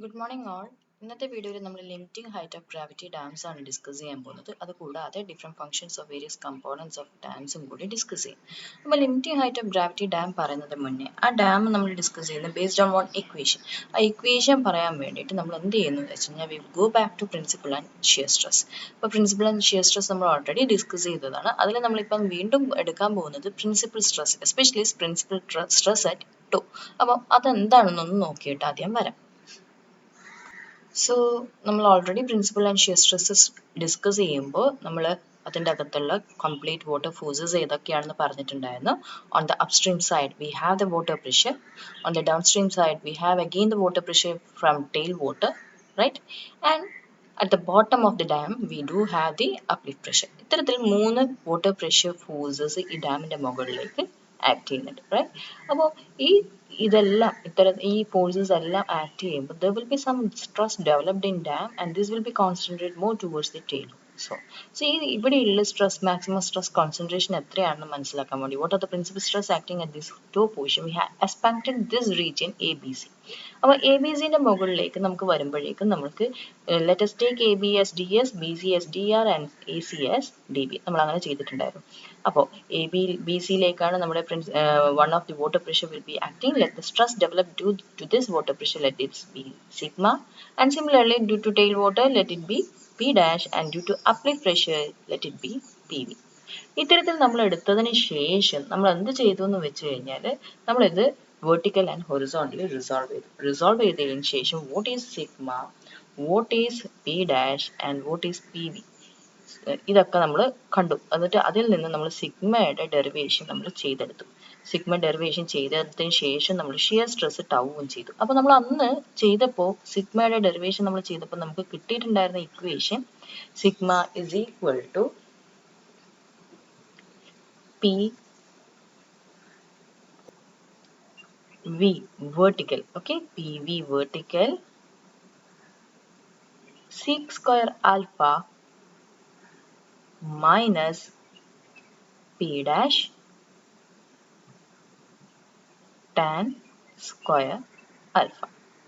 Good morning all. ഇന്നത്തെ വീഡിയോയിൽ നമ്മൾ limiting height of gravity dams ആണ് ഡിസ്കസ് ചെയ്യാൻ പോകുന്നത്. അതുകൂടാതെ different functions of various components of ഡാംസും കൂടി ഡിസ്കസ് ചെയ്യും. അപ്പോൾ limiting height of gravity dam പറയുന്നതിന് മുന്നേ ആ ഡാം നമ്മൾ ഡിസ്കസ് ചെയ്യുന്നത് ബേസ്ഡ് ഓൺ വൺ ഇക്വേഷൻ. ആ ഇക്വേഷൻ പറയാൻ വേണ്ടിയിട്ട് നമ്മൾ എന്ത് ചെയ്യുന്നു എന്ന് വെച്ച് കഴിഞ്ഞാൽ we go back to principal and shear stress. അപ്പോൾ പ്രിൻസിപ്പൽ ആൻഡ് ഷിയർ സ്ട്രെസ് നമ്മൾ ഓൾറെഡി ഡിസ്കസ് ചെയ്തതാണ്. അതിൽ നമ്മളിപ്പം വീണ്ടും എടുക്കാൻ പോകുന്നത് principal stress, especially principal stress at 2. അപ്പം അതെന്താണെന്നൊന്ന് നോക്കിയിട്ട് ആദ്യം വരാം. സോ നമ്മൾ already principal and shear stresses discuss ചെയ്യുമ്പോൾ നമ്മൾ അതിൻ്റെ അകത്തുള്ള കംപ്ലീറ്റ് വാട്ടർ ഫോഴ്സസ് ഏതൊക്കെയാണെന്ന് പറഞ്ഞിട്ടുണ്ടായിരുന്നു. On the upstream side we have the water pressure, on the downstream side we have again the water pressure from tail water, right? And at the bottom of the dam we do have the uplift pressure. ഇത്തരത്തിൽ 3 water pressure forces ഈ ഡാമിൻ്റെ മുകളിലേക്ക് act ചെയ്യുന്നുണ്ട്, right? അപ്പോൾ ഇതെല്ലാം ഈ forces എല്ലാം act ചെയ്യുമ്പോൾ there will be some stress developed in dam and this will be concentrated more towards the tail. So ഇവിടെയുള്ള സ്ട്രെസ്, മാക്സിമം സ്ട്രെസ് കോൺസെൻട്രേഷൻ എത്രയാണെന്ന് മനസ്സിലാക്കാൻ വേണ്ടി what are the principal stress acting at this top portion we have expanded this region ABC. അപ്പോൾ A B സിൻ്റെ മുകളിലേക്ക് നമുക്ക് വരുമ്പോഴേക്കും നമുക്ക് let us take AB as DS, BC as DR and AC as DB. നമ്മൾ അങ്ങനെ ചെയ്തിട്ടുണ്ടായിരുന്നു. അപ്പോൾ B സിയിലേക്കാണ് നമ്മുടെ one of the water pressure will be acting. Let the stress develop due to this water pressure, let it be sigma, and similarly due to tail water let it be P dash, and due to uplift pressure let it be PV. ഇത്തരത്തിൽ നമ്മൾ എടുത്തതിന് ശേഷം നമ്മൾ എന്ത് ചെയ്തു എന്ന് വെച്ച് കഴിഞ്ഞാൽ നമ്മളിത് വെർട്ടിക്കൽ ആൻഡ് ഹൊറിസോണ്ടലി റിസോൾവ് ചെയ്തതിന് ശേഷം what is sigma, what is P dash and what is P V, ഇതൊക്കെ നമ്മൾ കണ്ടു. എന്നിട്ട് അതിൽ നിന്ന് നമ്മൾ സിഗ്മയുടെ ഡെറിവേഷൻ നമ്മൾ ചെയ്തെടുത്തു. സിഗ്മ ഡെറിവേഷൻ ചെയ്തെടുത്തതിന് ശേഷം നമ്മൾ ഷിയർ സ്ട്രെസ് ടൗവും ചെയ്തു. അപ്പോൾ നമ്മൾ അന്ന് ചെയ്തപ്പോൾ സിഗ്മയുടെ ഡെറിവേഷൻ നമ്മൾ ചെയ്തപ്പോൾ നമുക്ക് കിട്ടിയിട്ടുണ്ടായിരുന്ന equation sigma is equal to P V vertical, okay, P V vertical sec square alpha minus P dash tan square alpha.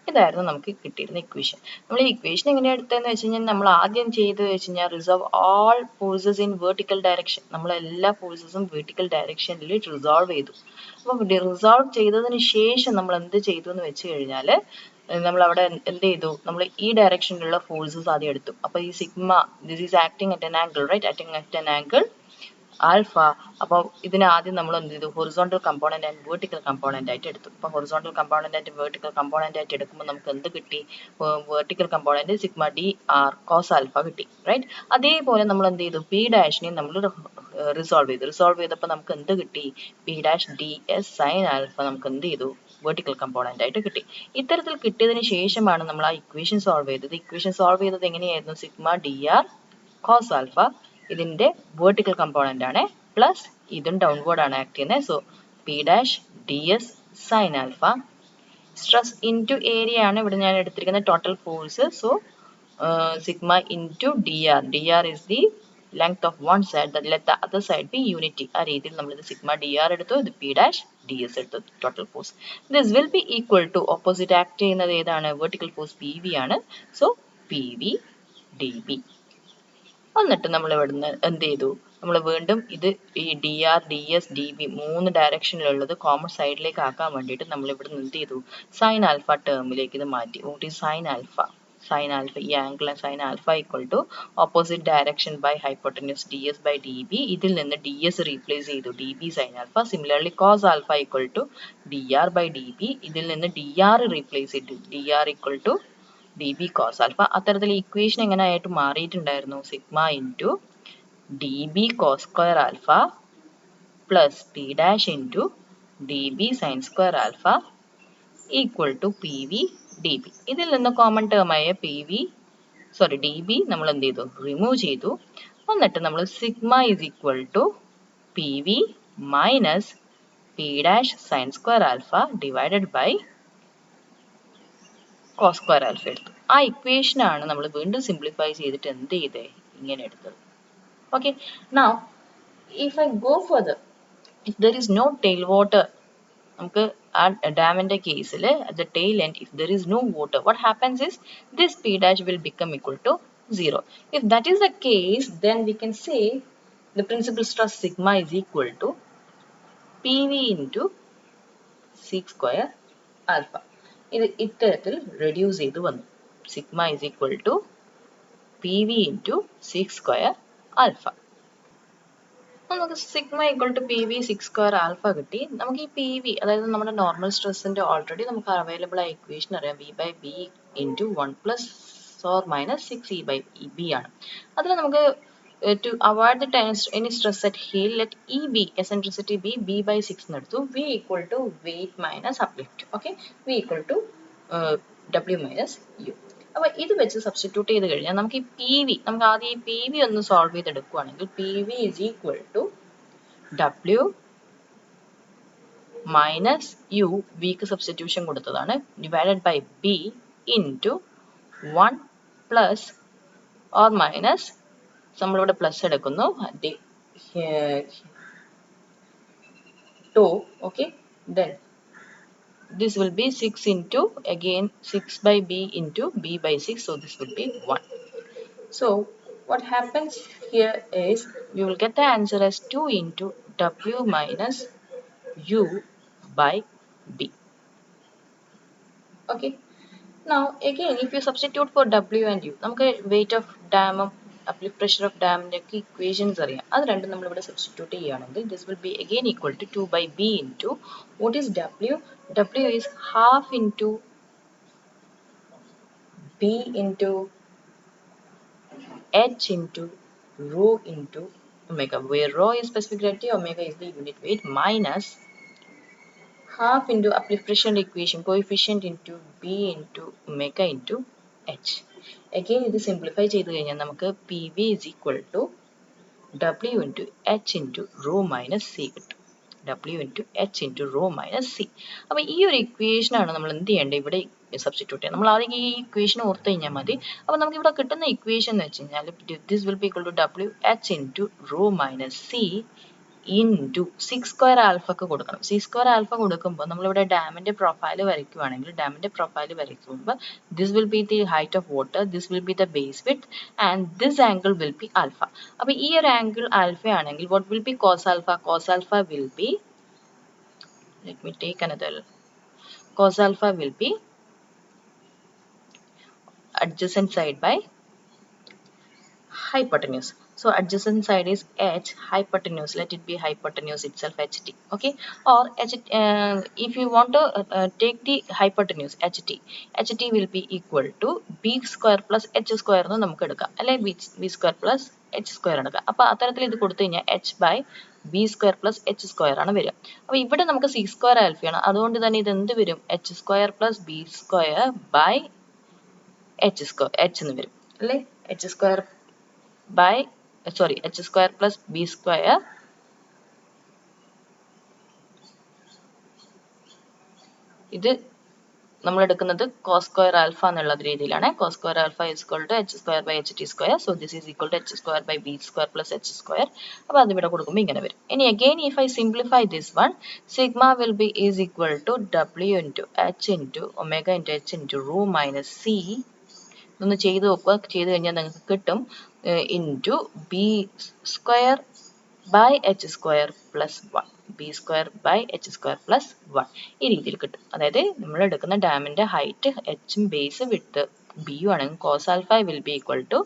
ഇതായിരുന്നു നമുക്ക് കിട്ടിയിരുന്ന ഇക്വേഷൻ. നമ്മൾ ഈ ഇക്വേഷൻ എങ്ങനെയാണ് എടുത്തതെന്ന് വെച്ച് കഴിഞ്ഞാൽ നമ്മൾ ആദ്യം ചെയ്ത് വെച്ച് കഴിഞ്ഞാൽ resolve all forces in vertical direction. നമ്മൾ എല്ലാ ഫോഴ്സസും വെർട്ടിക്കൽ ഡയറക്ഷനിൽ റിസോൾവ് ചെയ്തു. അപ്പം റിസോൾവ് ചെയ്തതിന് ശേഷം നമ്മൾ എന്ത് ചെയ്തു എന്ന് വെച്ച് കഴിഞ്ഞാൽ നമ്മൾ അവിടെ എന്ത് ചെയ്തു, നമ്മൾ ഈ ഡയറക്ഷനിലുള്ള ഫോഴ്സസ് ആദ്യം എടുത്തു. അപ്പോൾ ഈ sigma this is acting at an angle, right? Acting at an angle alpha. അപ്പോൾ ഇതിന് ആദ്യം നമ്മൾ എന്ത് ചെയ്തു, horizontal component and vertical component ആയിട്ട് എടുത്തു. അപ്പോൾ horizontal component and vertical component ആയിട്ട് എടുക്കുമ്പോൾ നമുക്ക് എന്ത് കിട്ടി? Vertical component sigma D R cos alpha കിട്ടി, റൈറ്റ്? അതേപോലെ നമ്മൾ എന്ത് ചെയ്തു, പി ഡാഷിനെ നമ്മൾ റിസോൾവ് ചെയ്തപ്പോൾ നമുക്ക് എന്ത് കിട്ടി? P dash D S sine alpha നമുക്ക് എന്ത് ചെയ്തു, വെർട്ടിക്കൽ കമ്പോണന്റ് ആയിട്ട് കിട്ടി. ഇത്തരത്തിൽ കിട്ടിയതിന് ശേഷമാണ് നമ്മൾ ആ ഇക്വേഷൻ സോൾവ് ചെയ്തത്. ഇക്വേഷൻ സോൾവ് ചെയ്തത് എങ്ങനെയായിരുന്നു? Sigma D R cos alpha ഇതിന്റെ വെർട്ടിക്കൽ കമ്പോണന്റ് ആണ്, പ്ലസ് ഇതും ഡൗൺവേർഡ് ആണ് ആക്ട് ചെയ്യുന്നത്. So P dash D S sine alpha. Stress into area ആണ് ഇവിടെ ഞാൻ എടുത്തിരിക്കുന്നത്, total force. So sigma into D R, D R is the length of one side, let the other side be unity. ആ രീതിയിൽ നമ്മൾ ഇത് sigma D R എടുത്തു, ഇത് പി ഡാഷ് ഡി എസ് എടുത്തു, total force. This will be equal to opposite act ചെയ്യുന്നത് ഏതാണ്? Vertical force P V ആണ്. So P V D B. എന്നിട്ട് നമ്മൾ ഇവിടുന്ന് എന്ത് ചെയ്തു, നമ്മൾ വീണ്ടും ഇത് ഈ D R D S D B 3 ഡയറക്ഷനിലുള്ളത് കോമൺ സൈഡിലേക്ക് ആക്കാൻ വേണ്ടിയിട്ട് നമ്മൾ ഇവിടുന്ന് എന്ത് ചെയ്തു, സൈൻ ആൽഫ ടേമിലേക്ക് ഇത് മാറ്റി. What is sine alpha? Sine alpha, ഈ angle sine alpha equal to opposite direction by hypotenuse D S by D B. ഇതിൽ നിന്ന് ഡി എസ് റീപ്ലേസ് ചെയ്തു, D B sine alpha. Similarly cos alpha equal to D R by D B. ഇതിൽ നിന്ന് D R replace ചെയ്തു, D R equal to D B cos alpha. അത്തരത്തിൽ equation എങ്ങനെ ആയിട്ട് മാറിയിട്ടുണ്ടായിരുന്നു? Sigma into D B cos square alpha plus P dash into D B sine square alpha equal to P V D B. ഇതിൽ നിന്ന് common ടേമായ D B നമ്മൾ എന്ത് ചെയ്തു, remove ചെയ്തു. എന്നിട്ട് നമ്മൾ sigma is equal to P V minus P dash sine square alpha divided by cos square alpha എടുത്തു. ആ ഇക്വേഷൻ ആണ് നമ്മൾ വീണ്ടും സിംപ്ലിഫൈ ചെയ്തിട്ട് എന്ത് ചെയ്തേ, ഇങ്ങനെ എടുത്തത്. Okay, now if I go further, if there is no tailwater നമുക്ക് ആ ഡാമിൻ്റെ കേസിൽ at the tail end if there is no water, what happens is this P dash will become equal to 0. If that is the case, then we can say the principal stress sigma is equal to PV into sec square alpha. ഇത് ഇത്തരത്തിൽ reduce ചെയ്ത് വന്നു. Sigma is equal to PV into sec square alpha. നമുക്ക് sigma equal to P V sec square alpha കിട്ടി. നമുക്ക് ഈ P V, അതായത് നമ്മുടെ നോർമൽ സ്ട്രെസ്സിന്റെ ഓൾറെഡി നമുക്ക് അവൈലബിൾ ആയ ഇക്വേഷൻ അറിയാം, V by B into 1 + or minus 6 by B ആണ്. അതിൽ നമുക്ക് to avoid the any stress at heel, let E be eccentricity b by 6 എന്ന് എടുത്തു. V equal to weight minus uplift. Okay, V equal to W minus U. അപ്പോൾ ഇത് വെച്ച് substitute ചെയ്ത് കഴിഞ്ഞാൽ നമുക്ക് ഈ പി വി, നമുക്ക് ആദ്യം ഈ പി വി ഒന്ന് സോൾവ് ചെയ്തെടുക്കുകയാണെങ്കിൽ P V is equal to W minus U, വിക്ക് സബ്സ്റ്റിറ്റ്യൂഷൻ കൊടുത്തതാണ്, divided by B into 1 plus or minus, നമ്മളിവിടെ പ്ലസ് എടുക്കുന്നു, two. Okay, then this will be 6 into again 6 by b into b by 6, so this will be 1. So what happens here is we will get the answer as 2 into w minus u by b. Okay, now again if you substitute for w and u, നമുക്ക് weight of dam, uplift pressure of dam ന്റെ equations അറിയാം. അത് രണ്ടും നമ്മൾ ഇവിടെ substitute ചെയ്യുകയാണെങ്കിൽ this will be again equal to 2 by b into what is w? W is half into b into h into rho into omega, where rho is specific gravity, omega is the unit weight, minus half into uplift pressure equation coefficient into b into omega into h. Again ഇത് simplify ചെയ്ത് കഴിഞ്ഞാൽ നമുക്ക് P V is equal to W into H into rho minus C കിട്ടും. W into H into rho minus C. അപ്പോൾ ഈ ഒരു ഇക്വേഷനാണ് നമ്മൾ എന്ത് ചെയ്യേണ്ടത്, ഇവിടെ സബ്സ്റ്റിറ്റ്യൂട്ട് ചെയ്യാം. നമ്മൾ ആദ്യം ഈ ഇക്വേഷൻ ഓർത്ത് കഴിഞ്ഞാൽ മതി. അപ്പോൾ നമുക്ക് ഇവിടെ കിട്ടുന്ന ഇക്വേഷൻ എന്ന് വെച്ച് കഴിഞ്ഞാൽ this will be equal to W H into rho minus C into six square ആൽഫക്ക് കൊടുക്കണം. സിക്സ് സ്ക്വയർ ആൽഫ കൊടുക്കുമ്പോൾ നമ്മളിവിടെ ഡാമിൻ്റെ പ്രൊഫൈൽ വരയ്ക്കുവാണെങ്കിൽ ഡാമിൻ്റെ പ്രൊഫൈൽ വരയ്ക്കുമ്പോൾ this will be the height of water, this will be the base width and this angle will be alpha. അപ്പോൾ ഈ ഒരു ആംഗിൾ ആൽഫ ആണെങ്കിൽ what will be cos alpha? Cos alpha will be, let me take another, cos alpha will be adjacent side by hypotenuse. So adjacent side is h, hypotenuse, let it be hypotenuse itself ht. Okay, or if you want to take the hypotenuse ht will be equal to b square plus h square എന്ന് നമുക്ക് എടുക്കാം, അല്ലെ b square plus h square എടുക്കാം. അപ്പോൾ അത്തരത്തിൽ ഇത് കൊടുത്തു കഴിഞ്ഞാൽ h by b square plus h square ആണ് വരിക. അപ്പോൾ ഇവിടെ നമുക്ക് c square ആൽഫയാണ്, അതുകൊണ്ട് തന്നെ ഇത് എന്ത് വരും, h square plus b square by h square, h എന്ന് വരും, അല്ലേ, h square by h square plus b square ഇത് നമ്മൾ എടുക്കുന്നത് cos square alpha എന്നുള്ള രീതിയിലാണ്. cos square alpha is equal to h square by ht square, so this is equal to h square by b square plus h square. അപ്പോൾ അത് ഇവിടെ കൊടുക്കുമ്പോൾ ഇങ്ങനെ വരും. ഇനി again if I simplify this one, sigma will be is equal to w into h into omega into h into rho minus c. ഒന്ന് ചെയ്ത് നോക്കുക, ചെയ്ത് കഴിഞ്ഞാൽ നിങ്ങൾക്ക് കിട്ടും into B square by H square plus 1, B square by H square plus 1, ഈ രീതിയിൽ കിട്ടും. അതായത് നമ്മൾ എടുക്കുന്ന ഡാമിൻ്റെ ഹൈറ്റ് എച്ചും ബേസ് വിട്ട് ബിയും ആണെങ്കിൽ cos alpha will be equal to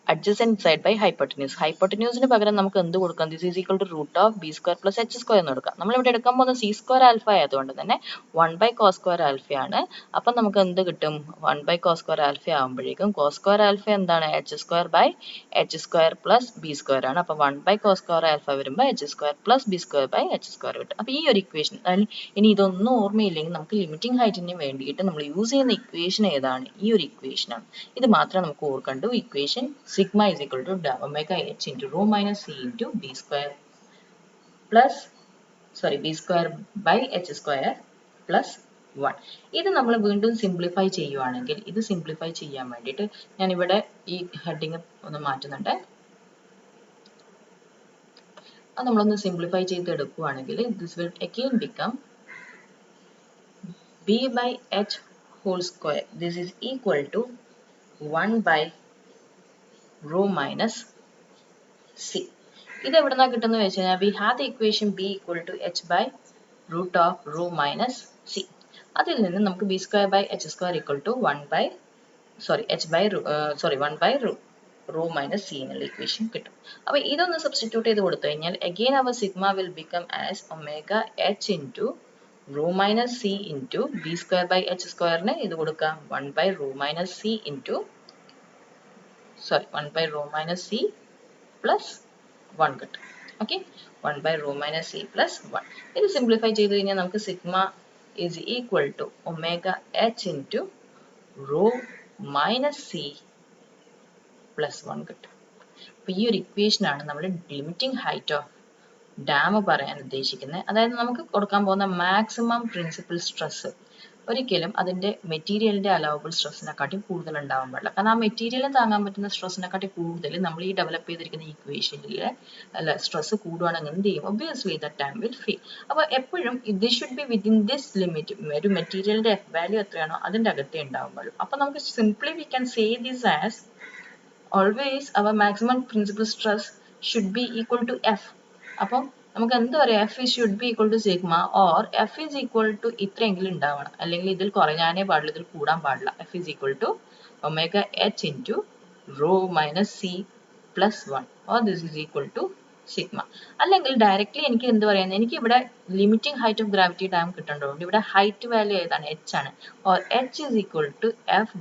adjacent side by hypotenuse. ഹൈപ്പോട്ടന്യൂസിന് പകരം നമുക്ക് എന്ത് കൊടുക്കാം, this is equal to root of B square plus H square എന്ന് കൊടുക്കാം. നമ്മളിവിടെ എടുക്കാൻ പോകുന്ന സി സ്ക്വയർ ആൽഫ ആയതുകൊണ്ട് തന്നെ 1 ബൈ കോസ് സ്ക്വയർ ആൽഫയാണ്. അപ്പം നമുക്ക് എന്ത് കിട്ടും, 1 ബൈ കോസ് സ്ക്വയർ ആൽഫ ആകുമ്പോഴേക്കും കോസ് സ്ക്വയർ ആൽഫ എന്താണ്, H square by H square plus B square ആണ്. അപ്പോൾ 1 ബൈ കോസ് സ്ക്വയർ ആൽഫ വരുമ്പോൾ H square plus B square by H square കിട്ടും. അപ്പോൾ ഈ ഒരു ഇക്വേഷൻ, ഇനി ഇതൊന്നും ഓർമ്മയില്ലെങ്കിൽ നമുക്ക് ലിമിറ്റിംഗ് ഹൈറ്റിന് വേണ്ടിയിട്ട് നമ്മൾ യൂസ് ചെയ്യുന്ന ഇക്വേഷൻ ഏതാണ്, ഈ ഒരു ഇക്വേഷനാണ്. ഇത് മാത്രം നമുക്ക് ഓർക്കണ്ടു. Equation sigma is equal to omega h into rho minus c into b square plus b square by h square plus 1. ഇത് നമ്മൾ വീണ്ടും സിംപ്ലിഫൈ ചെയ്യുവാണെങ്കിൽ, ഇത് സിംപ്ലിഫൈ ചെയ്യാൻ വേണ്ടിയിട്ട് ഞാൻ ഇവിടെ ഈ ഹെഡിങ് ഒന്ന് മാറ്റുന്നുണ്ട്. അത് നമ്മളൊന്ന് simplify ചെയ്തെടുക്കുകയാണെങ്കിൽ this will again become b by h whole square. This is equal to 1 by rho minus c. ഇത് എവിടുന്നാ കിട്ടുന്നത് വെച്ച് കഴിഞ്ഞാൽ we have the equation b equal to h by root of rho minus c. അതിൽ നിന്ന് നമുക്ക് b square by h square equal to 1 by h by 1 by rho minus c എന്നുള്ള equation കിട്ടും. അപ്പോൾ ഇതൊന്ന് സബ്സ്റ്റിറ്റ്യൂട്ട് ചെയ്ത് കൊടുത്തു കഴിഞ്ഞാൽ again our sigma will become as omega h into rho minus c into b square by h square നെ ഇത് കൊടുക്കാം 1 by rho minus c into 1 by rho minus c plus 1 കിട്ടും. Okay, 1 by rho minus c plus 1. ഇത് simplify ചെയ്ത് കഴിഞ്ഞാൽ നമുക്ക് sigma is equal to omega h into rho minus c plus 1 കിട്ടും. അപ്പോൾ ഈ ഒരു ഇക്വേഷൻ ആണ് നമ്മൾ ലിമിറ്റിംഗ് ഹൈറ്റ് ഓഫ് ഡാം പറയാൻ ഉദ്ദേശിക്കുന്നത്. അതായത് നമുക്ക് കൊടുക്കാൻ പോകുന്ന മാക്സിമം പ്രിൻസിപ്പൽ സ്ട്രെസ് ഒരിക്കലും അതിൻ്റെ മെറ്റീരിയലിൻ്റെ അലവബിൾ സ്ട്രെസ്സിനെക്കാട്ടി കൂടുതൽ ഉണ്ടാവാൻ പാടില്ല. കാരണം ആ മെറ്റീരിയലിന് താങ്ങാൻ പറ്റുന്ന സ്ട്രെസ്സിനെക്കാട്ടി കൂടുതൽ നമ്മൾ ഈ ഡെവലപ്പ് ചെയ്തിരിക്കുന്ന ഇക്വേഷനിലെ സ്ട്രെസ് കൂടുവാണെങ്കിൽ എന്ത് ചെയ്യും? Obviously the dam will fail. അപ്പോൾ എപ്പോഴും this should be within this limit. ഒരു മെറ്റീരിയലിൻ്റെ എഫ് വാല്യൂ എത്രയാണോ അതിൻ്റെ അകത്തേ ഉണ്ടാവാൻ പാടുള്ളൂ. അപ്പോൾ നമുക്ക് simply we can say this as always our maximum principal stress should be equal to f. അപ്പം നമുക്ക് എന്ത് പറയാം? f should be equal to sigma or f is equal to ഇത്രയെങ്കിലും ഉണ്ടാവണം, അല്ലെങ്കിൽ ഇതിൽ കുറയാനേ പാടില്ല, ഇതിൽ കൂടാൻ പാടില്ല. f is equal to omega h into rho minus c plus 1 or this is equal to sigma. അല്ലെങ്കിൽ ഡയറക്റ്റ്ലി എനിക്ക് എന്ത് പറയാം? എനിക്ക് ഇവിടെ limiting height of gravity dam കിട്ടേണ്ടതുകൊണ്ട് ഇവിടെ ഹൈറ്റ് വാല്യൂ ഏതാണ്? h ആണ്. or h is equal to f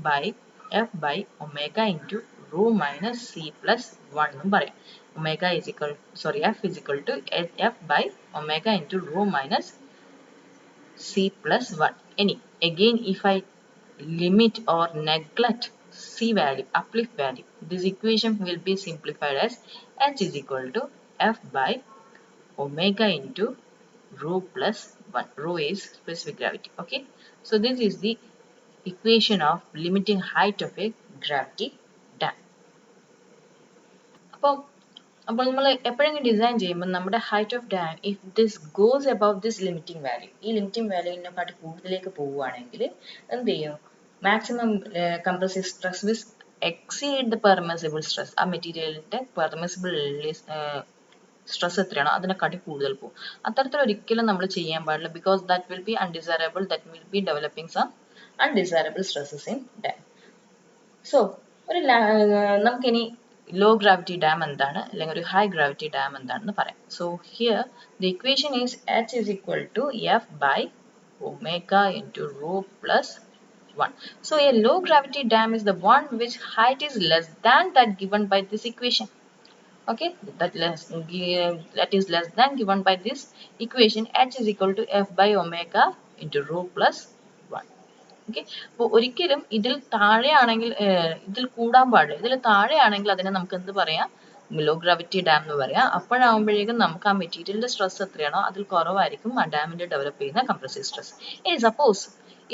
by omega into rho minus c plus 1 എന്നും പറയാം. omega is equal f is equal to f by omega into rho minus c plus 1. Any again if I limit or neglect c value, uplift value, this equation will be simplified as h is equal to f by omega into rho plus 1. Rho is specific gravity. Okay, so this is the equation of limiting height of a gravity dam. അപ്പോൾ നമ്മൾ എപ്പോഴെങ്കിലും design ചെയ്യുമ്പോൾ നമ്മുടെ height of dam if this goes above this limiting value, ഈ limiting വാല്യൂവിനെക്കാട്ടി കൂടുതലേക്ക് പോവുകയാണെങ്കിൽ എന്ത് ചെയ്യും? Maximum compressive stress will exceed the permissible stress. ആ മെറ്റീരിയലിന്റെ പെർമിസിബിൾ സ്ട്രെസ് എത്രയാണോ അതിനെക്കാട്ടി കൂടുതൽ പോകും. അത്തരത്തിൽ ഒരിക്കലും നമ്മൾ ചെയ്യാൻ പാടില്ല. Because that will be undesirable, that will be developing some undesirable stresses in dam. So നമുക്കിനി low gravity dam എന്താണ്, അല്ലെങ്കിൽ ഒരു high gravity dam എന്താണെന്ന് പറയാം. So here the equation is h is equal to f by omega into rho plus 1. So a low gravity dam is the one which height is less than that given by this equation. Okay, that is less than given by this equation. H is equal to f by omega into rho plus 1. Okay, അപ്പോൾ ഒരിക്കലും ഇതിൽ താഴെയാണെങ്കിൽ ഇതിൽ കൂടാൻ പാടില്ല. ഇതിൽ താഴെയാണെങ്കിൽ അതിനെ നമുക്ക് എന്ത് പറയാം? ലോ ഗ്രാവിറ്റി ഡാം എന്ന് പറയാം. അപ്പോഴാകുമ്പോഴേക്കും നമുക്ക് ആ മെറ്റീരിയലിന്റെ സ്ട്രെസ് എത്രയാണോ അതിൽ കുറവായിരിക്കും ആ ഡാമിന്റെ ഡെവലപ്പ് ചെയ്യുന്ന കംപ്രസീവ് സ്ട്രെസ്. ഇനി suppose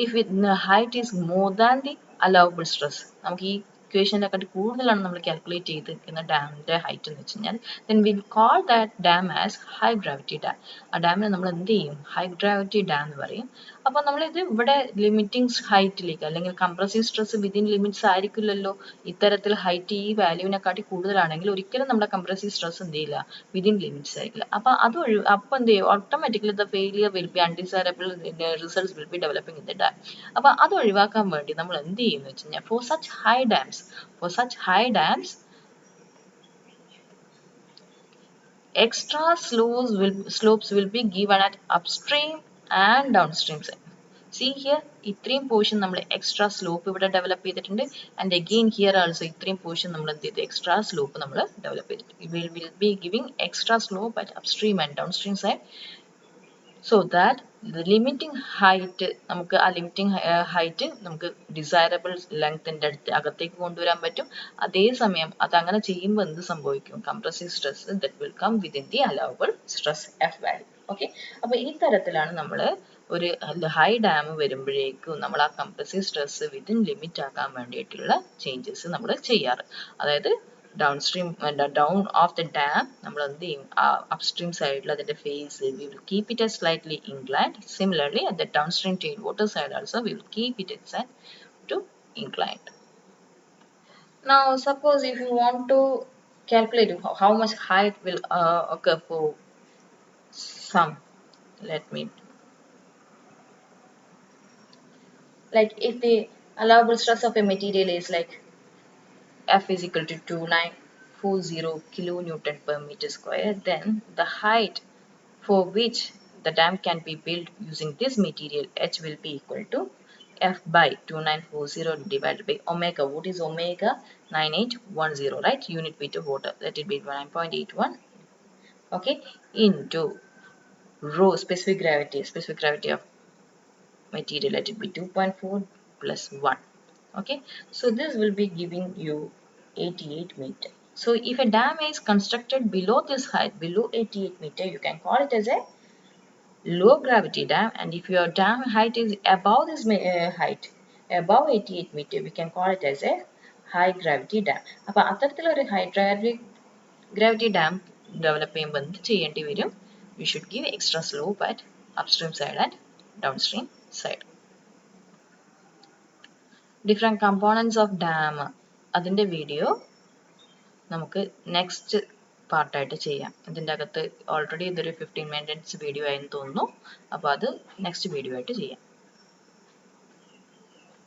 if height is more than the allowable stress, നമുക്ക് ഈ ഇക്വേഷനെക്കാട്ടി കൂടുതലാണ് നമ്മൾ കാൽക്കുലേറ്റ് ചെയ്തിരിക്കുന്ന ഡാമിന്റെ ഹൈറ്റ് എന്ന് വെച്ച് കഴിഞ്ഞാൽ then we call that dam as high gravity dam. ആ ഡാമിനെ നമ്മൾ എന്ത് ചെയ്യും? ഹൈ ഗ്രാവിറ്റി ഡാം എന്ന് പറയും. അപ്പോൾ നമ്മളിത് ഇവിടെ ലിമിറ്റിംഗ് ഹൈറ്റിലേക്ക് അല്ലെങ്കിൽ കംപ്രസീവ് സ്ട്രെസ് വിതിൻ ലിമിറ്റ്സ് ആയിരിക്കില്ലല്ലോ. ഇത്തരത്തിൽ ഹൈറ്റ് ഈ വാല്യൂവിനെക്കാട്ടി കൂടുതലാണെങ്കിൽ ഒരിക്കലും നമ്മുടെ കംപ്രസീവ് സ്ട്രെസ് എന്ത് ചെയ്യില്ല? വിതിൻ ലിമിറ്റ്സ് ആയിരിക്കില്ല. അപ്പോൾ അപ്പോൾ എന്ത് ചെയ്യും? Automatically the failure will be undesirable results will be developing in the dam. അപ്പോൾ അത് ഒഴിവാക്കാൻ വേണ്ടി നമ്മൾ എന്ത് ചെയ്യുമെന്ന് വെച്ച് കഴിഞ്ഞാൽ for such high dams extra slopes will be given at upstream and downstream side. See here, ഇത്രയും പോർഷൻ നമ്മൾ എക്സ്ട്രാ സ്ലോപ്പ് ഇവിടെ ഡെവലപ്പ് ചെയ്തിട്ടുണ്ട്. ആൻഡ് അഗെയിൻ ഹിയർ ആൾസോ ഇത്രയും പോർഷൻ നമ്മൾ എന്ത് ചെയ്തു? എക്സ്ട്രാ സ്ലോപ്പ് നമ്മൾ ഡെവലപ്പ് ചെയ്തിട്ടുണ്ട്. Will be giving extra slope at upstream and downstream side so that the limiting height നമുക്ക് ആ ലിമിറ്റിംഗ് ഹൈറ്റ് നമുക്ക് ഡിസൈറബിൾ ലെങ്ത്തിന്റെ അകത്തേക്ക് കൊണ്ടുവരാൻ പറ്റും. അതേസമയം അത് അങ്ങനെ ചെയ്യുമ്പോൾ എന്ത് സംഭവിക്കും? Compressive stress that will come within the allowable stress F value. Okay, അപ്പോൾ ഈ തരത്തിലാണ് നമ്മൾ ഒരു ഹൈ ഡാം വരുമ്പോഴേക്കും നമ്മൾ ആ കംപ്രസീവ് സ്ട്രെസ് വിത്തിൻ ലിമിറ്റ് ആക്കാൻ വേണ്ടിയിട്ടുള്ള ചേഞ്ചസ് നമ്മൾ ചെയ്യാറ്. അതായത് downstream down of the dam നമ്മൾ എന്ത് ചെയ്യും upstream side അതിന്റെ face we will keep it as slightly inclined. Similarly at the downstream tailwater side also we will keep it as to inclined. Now suppose if you want to calculate how much height will occur for some, let me, like if the allowable stress of a material is like F is equal to 2940 kilonewton per meter square, then the height for which the dam can be built using this material H will be equal to F by 2940 divided by omega. What is omega? 9810, right? Unit meter water. Let it be 9.81. Okay. Into rho, specific gravity of material, let it be 2.4 plus 1. Okay, so this will be giving you 88 meter. So if a dam is constructed below this height, below 88 meter, you can call it as a low gravity dam, and if your dam height is above this height, above 88 meter, we can call it as a high gravity dam. അപ്പോൾ അത്തരത്തിലൊരു high gravity dam develop ചെയ്യുമ്പോൾ എന്ത് ചെയ്യേണ്ടി വരും? We should give extra slope at upstream side and downstream side. Different components of dam അതിൻ്റെ video നമുക്ക് next പാർട്ടായിട്ട് ചെയ്യാം. ഇതിൻ്റെ അകത്ത് ഓൾറെഡി ഇതൊരു 15 minutes വീഡിയോ ആയെന്ന് തോന്നുന്നു. അപ്പോൾ അത് നെക്സ്റ്റ് വീഡിയോ ആയിട്ട് ചെയ്യാം.